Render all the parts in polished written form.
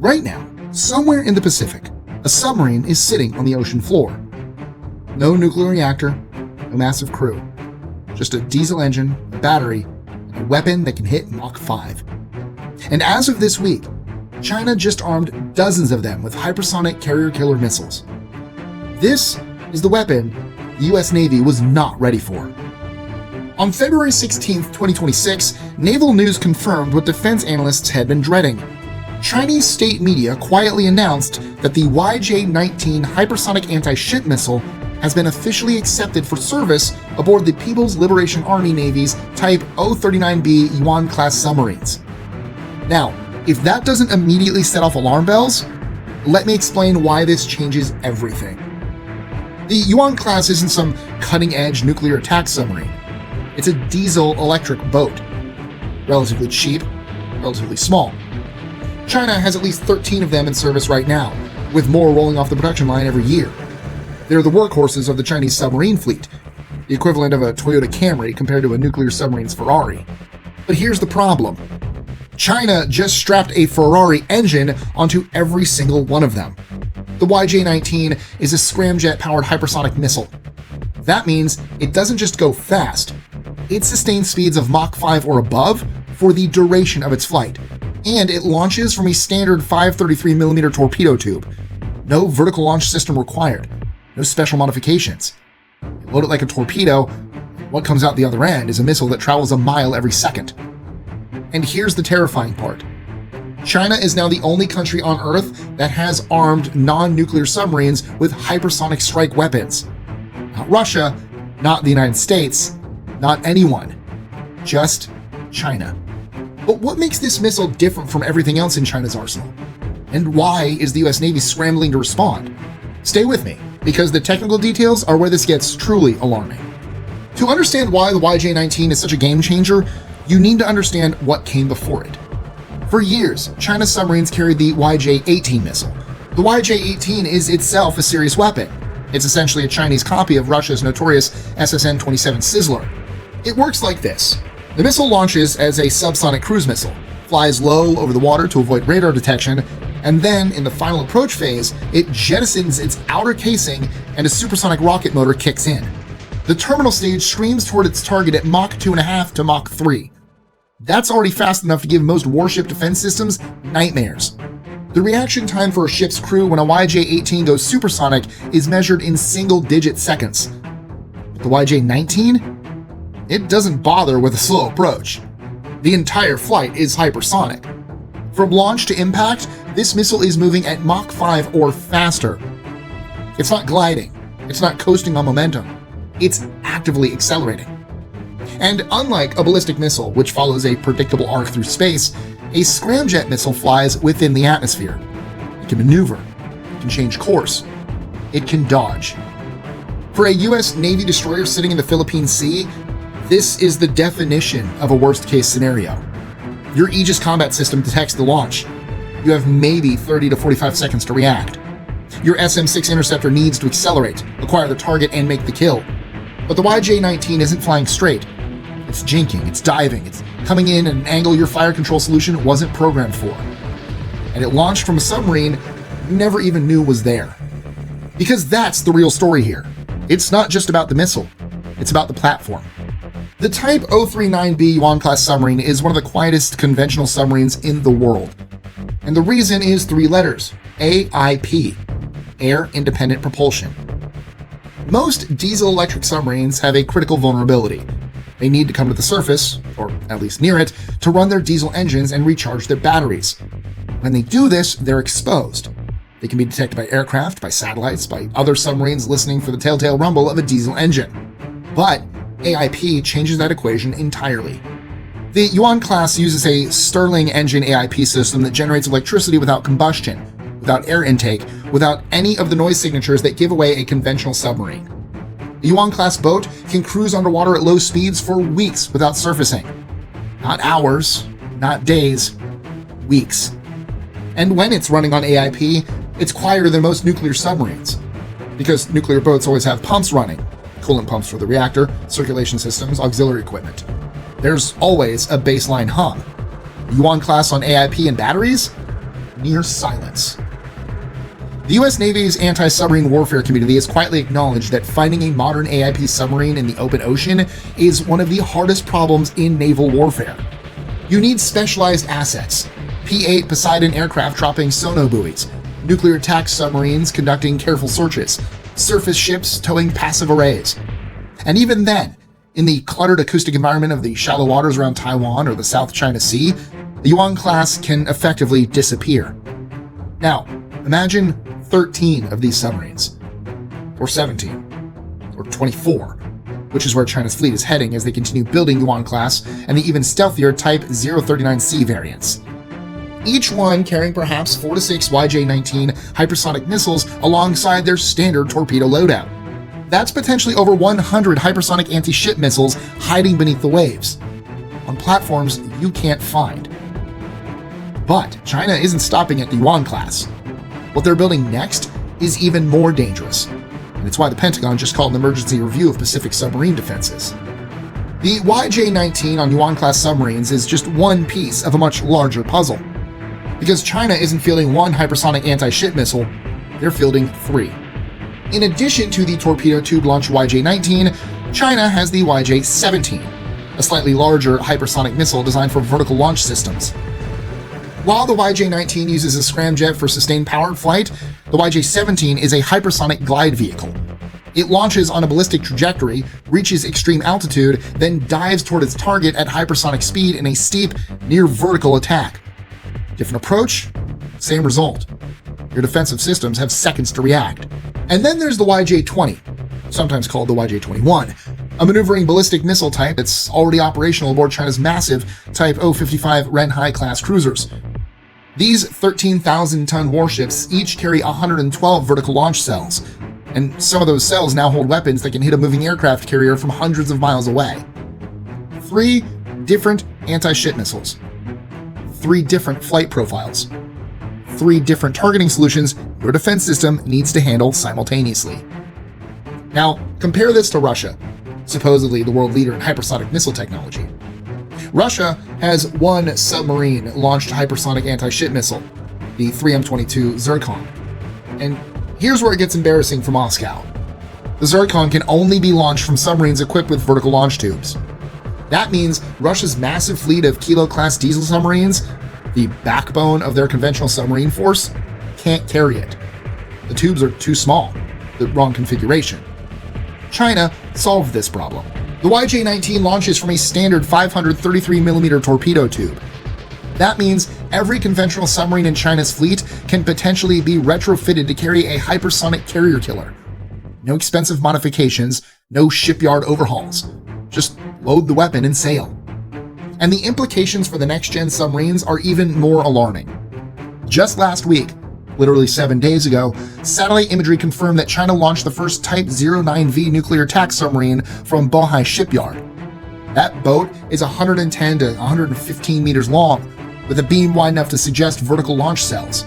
Right now, somewhere in the Pacific, a submarine is sitting on the ocean floor. No nuclear reactor, no massive crew. Just a diesel engine, a battery, and a weapon that can hit Mach 5. And as of this week, China just armed dozens of them with hypersonic carrier-killer missiles. This is the weapon the US Navy was not ready for. On February 16, 2026, Naval News confirmed what defense analysts had been dreading. Chinese state media quietly announced that the YJ-19 hypersonic anti-ship missile has been officially accepted for service aboard the People's Liberation Army Navy's Type-039B Yuan-class submarines. Now, if that doesn't immediately set off alarm bells, let me explain why this changes everything. The Yuan-class isn't some cutting-edge nuclear attack submarine. It's a diesel-electric boat. Relatively cheap, relatively small. China has at least 13 of them in service right now, with more rolling off the production line every year. They're the workhorses of the Chinese submarine fleet, the equivalent of a Toyota Camry compared to a nuclear submarine's Ferrari. But here's the problem. China just strapped a Ferrari engine onto every single one of them. The YJ-19 is a scramjet-powered hypersonic missile. That means it doesn't just go fast, it sustains speeds of Mach 5 or above for the duration of its flight. And it launches from a standard 533mm torpedo tube. No vertical launch system required. No special modifications. You load it like a torpedo, what comes out the other end is a missile that travels a mile every second. And here's the terrifying part. China is now the only country on Earth that has armed non-nuclear submarines with hypersonic strike weapons. Not Russia, not the United States, not anyone. Just China. But what makes this missile different from everything else in China's arsenal? And why is the US Navy scrambling to respond? Stay with me, because the technical details are where this gets truly alarming. To understand why the YJ-19 is such a game changer, you need to understand what came before it. For years, China's submarines carried the YJ-18 missile. The YJ-18 is itself a serious weapon. It's essentially a Chinese copy of Russia's notorious SSN-27 Sizzler. It works like this. The missile launches as a subsonic cruise missile, flies low over the water to avoid radar detection, and then, in the final approach phase, it jettisons its outer casing and a supersonic rocket motor kicks in. The terminal stage streams toward its target at Mach 2.5 to Mach 3. That's already fast enough to give most warship defense systems nightmares. The reaction time for a ship's crew when a YJ-18 goes supersonic is measured in single-digit seconds. But the YJ-19? It doesn't bother with a slow approach. The entire flight is hypersonic. From launch to impact, this missile is moving at Mach 5 or faster. It's not gliding. It's not coasting on momentum. It's actively accelerating. And unlike a ballistic missile, which follows a predictable arc through space, a scramjet missile flies within the atmosphere. It can maneuver. It can change course. It can dodge. For a US Navy destroyer sitting in the Philippine Sea, this is the definition of a worst-case scenario. Your Aegis combat system detects the launch. You have maybe 30 to 45 seconds to react. Your SM-6 interceptor needs to accelerate, acquire the target, and make the kill. But the YJ-19 isn't flying straight. It's jinking, it's diving, it's coming in at an angle your fire control solution wasn't programmed for. And it launched from a submarine you never even knew was there. Because that's the real story here. It's not just about the missile, it's about the platform. The Type-039B Yuan-class submarine is one of the quietest conventional submarines in the world. And the reason is 3 letters, AIP, Air Independent Propulsion. Most diesel-electric submarines have a critical vulnerability. They need to come to the surface, or at least near it, to run their diesel engines and recharge their batteries. When they do this, they're exposed. They can be detected by aircraft, by satellites, by other submarines listening for the telltale rumble of a diesel engine. But AIP changes that equation entirely. The Yuan-class uses a Stirling engine AIP system that generates electricity without combustion, without air intake, without any of the noise signatures that give away a conventional submarine. The Yuan-class boat can cruise underwater at low speeds for weeks without surfacing. Not hours, not days, weeks. And when it's running on AIP, it's quieter than most nuclear submarines, because nuclear boats always have pumps running, coolant pumps for the reactor, circulation systems, auxiliary equipment. There's always a baseline hum. Yuan-class on AIP and batteries? near silence. The US Navy's anti-submarine warfare community has quietly acknowledged that finding a modern AIP submarine in the open ocean is one of the hardest problems in naval warfare. You need specialized assets, P-8 Poseidon aircraft dropping sono buoys, nuclear attack submarines conducting careful searches, surface ships towing passive arrays. And even then, in the cluttered acoustic environment of the shallow waters around Taiwan or the South China Sea, the Yuan-class can effectively disappear. Now, imagine 13 of these submarines, or 17, or 24, which is where China's fleet is heading as they continue building Yuan-class and the even stealthier Type-039C variants. Each one carrying perhaps 4 to 6 YJ-19 hypersonic missiles alongside their standard torpedo loadout. That's potentially over 100 hypersonic anti-ship missiles hiding beneath the waves, on platforms you can't find. But China isn't stopping at the Yuan-class. What they're building next is even more dangerous, and it's why the Pentagon just called an emergency review of Pacific submarine defenses. The YJ-19 on Yuan-class submarines is just one piece of a much larger puzzle. Because China isn't fielding one hypersonic anti-ship missile, they're fielding 3. In addition to the torpedo tube-launched YJ-19, China has the YJ-17, a slightly larger hypersonic missile designed for vertical launch systems. While the YJ-19 uses a scramjet for sustained powered flight, the YJ-17 is a hypersonic glide vehicle. It launches on a ballistic trajectory, reaches extreme altitude, then dives toward its target at hypersonic speed in a steep, near-vertical attack. Different approach, same result. Your defensive systems have seconds to react. And then there's the YJ-20, sometimes called the YJ-21, a maneuvering ballistic missile type that's already operational aboard China's massive Type-055 Renhai-class cruisers. These 13,000-ton warships each carry 112 vertical launch cells, and some of those cells now hold weapons that can hit a moving aircraft carrier from hundreds of miles away. 3 different anti-ship missiles, 3 different flight profiles, 3 different targeting solutions your defense system needs to handle simultaneously. Now, compare this to Russia, supposedly the world leader in hypersonic missile technology. Russia has one submarine-launched hypersonic anti-ship missile, the 3M-22 Zircon. And here's where it gets embarrassing for Moscow. The Zircon can only be launched from submarines equipped with vertical launch tubes. That means Russia's massive fleet of Kilo-class diesel submarines, the backbone of their conventional submarine force, can't carry it. The tubes are too small, the wrong configuration. China solved this problem. The YJ-19 launches from a standard 533mm torpedo tube. That means every conventional submarine in China's fleet can potentially be retrofitted to carry a hypersonic carrier killer. No expensive modifications, no shipyard overhauls. Just load the weapon and sail. And the implications for the next-gen submarines are even more alarming. Just last week, literally 7 days ago, satellite imagery confirmed that China launched the first Type-09V nuclear attack submarine from Bohai shipyard. That boat is 110 to 115 meters long, with a beam wide enough to suggest vertical launch cells.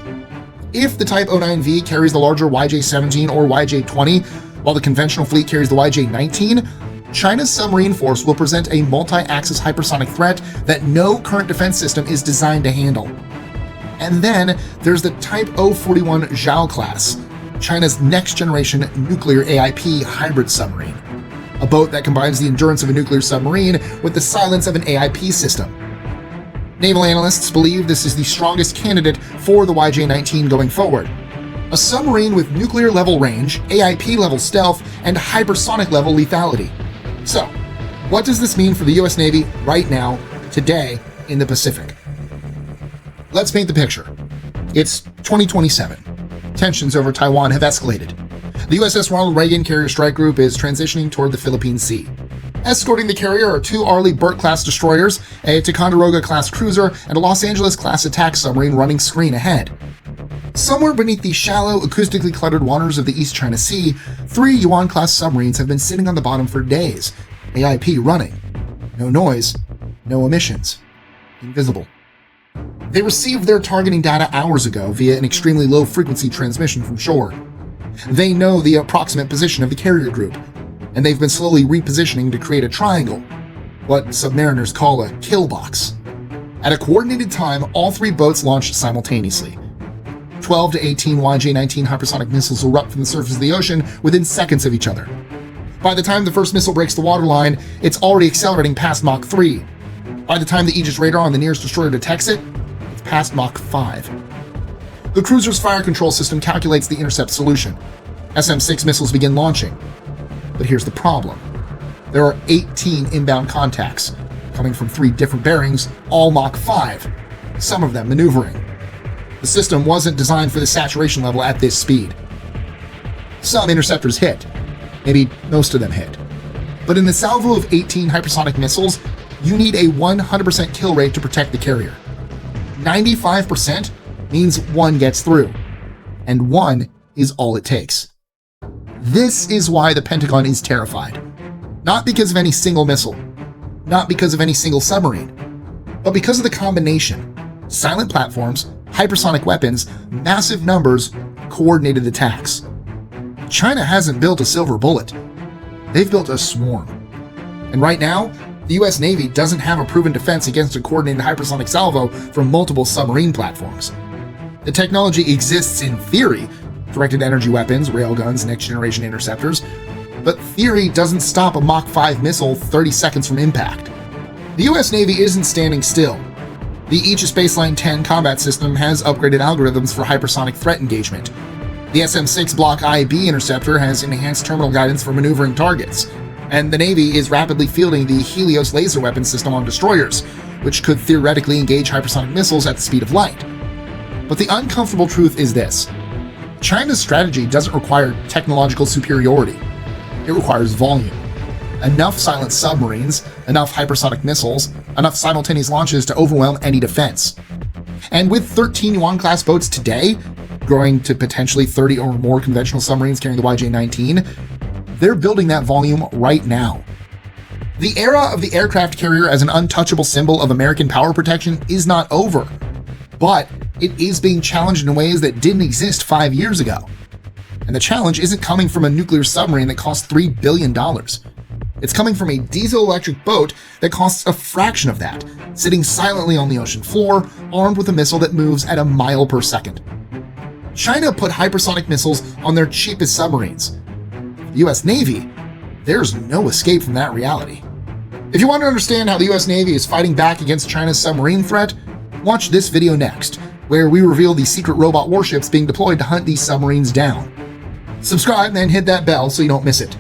If the Type-09V carries the larger YJ-17 or YJ-20, while the conventional fleet carries the YJ-19, China's submarine force will present a multi-axis hypersonic threat that no current defense system is designed to handle. And then there's the Type-041 Yuan-class, China's next-generation nuclear AIP hybrid submarine, a boat that combines the endurance of a nuclear submarine with the silence of an AIP system. Naval analysts believe this is the strongest candidate for the YJ-19 going forward. A submarine with nuclear-level range, AIP-level stealth, and hypersonic-level lethality. So, what does this mean for the US Navy right now, today, in the Pacific? Let's paint the picture. It's 2027. Tensions over Taiwan have escalated. The USS Ronald Reagan Carrier Strike Group is transitioning toward the Philippine Sea. Escorting the carrier are 2 Arleigh Burke-class destroyers, a Ticonderoga-class cruiser, and a Los Angeles-class attack submarine running screen ahead. Somewhere beneath the shallow, acoustically cluttered waters of the East China Sea, 3 Yuan-class submarines have been sitting on the bottom for days, AIP running. No noise, no emissions. Invisible. They received their targeting data hours ago via an extremely low-frequency transmission from shore. They know the approximate position of the carrier group, and they've been slowly repositioning to create a triangle, what submariners call a kill box. At a coordinated time, all 3 boats launched simultaneously. 12 to 18 YJ-19 hypersonic missiles erupt from the surface of the ocean within seconds of each other. By the time the first missile breaks the waterline, it's already accelerating past Mach 3. By the time the Aegis radar on the nearest destroyer detects it, it's past Mach 5. The cruiser's fire control system calculates the intercept solution. SM-6 missiles begin launching. But here's the problem. There are 18 inbound contacts, coming from 3 different bearings, all Mach 5, some of them maneuvering. The system wasn't designed for the saturation level at this speed. Some interceptors hit. Maybe most of them hit. But in the salvo of 18 hypersonic missiles, you need a 100% kill rate to protect the carrier. 95% means 1 gets through, and 1 is all it takes. This is why the Pentagon is terrified. Not because of any single missile, not because of any single submarine, but because of the combination: silent platforms, hypersonic weapons, massive numbers, coordinated attacks. China hasn't built a silver bullet. They've built a swarm. And right now, the US Navy doesn't have a proven defense against a coordinated hypersonic salvo from multiple submarine platforms. The technology exists in theory: directed energy weapons, railguns, next-generation interceptors. But theory doesn't stop a Mach 5 missile 30 seconds from impact. The US Navy isn't standing still. The Aegis Baseline 10 combat system has upgraded algorithms for hypersonic threat engagement. The SM-6 Block IB interceptor has enhanced terminal guidance for maneuvering targets. And the Navy is rapidly fielding the Helios laser weapon system on destroyers, which could theoretically engage hypersonic missiles at the speed of light. But the uncomfortable truth is this: China's strategy doesn't require technological superiority. It requires volume. Enough silent submarines, enough hypersonic missiles, enough simultaneous launches to overwhelm any defense. And with 13 Yuan-class boats today, growing to potentially 30 or more conventional submarines carrying the YJ-19, they're building that volume right now. The era of the aircraft carrier as an untouchable symbol of American power protection is not over, but it is being challenged in ways that didn't exist 5 years ago. And the challenge isn't coming from a nuclear submarine that costs $3 billion. It's coming from a diesel-electric boat that costs a fraction of that, sitting silently on the ocean floor, armed with a missile that moves at a mile per second. China put hypersonic missiles on their cheapest submarines. The US Navy, there's no escape from that reality. If you want to understand how the US Navy is fighting back against China's submarine threat, watch this video next, where we reveal the secret robot warships being deployed to hunt these submarines down. Subscribe and hit that bell so you don't miss it.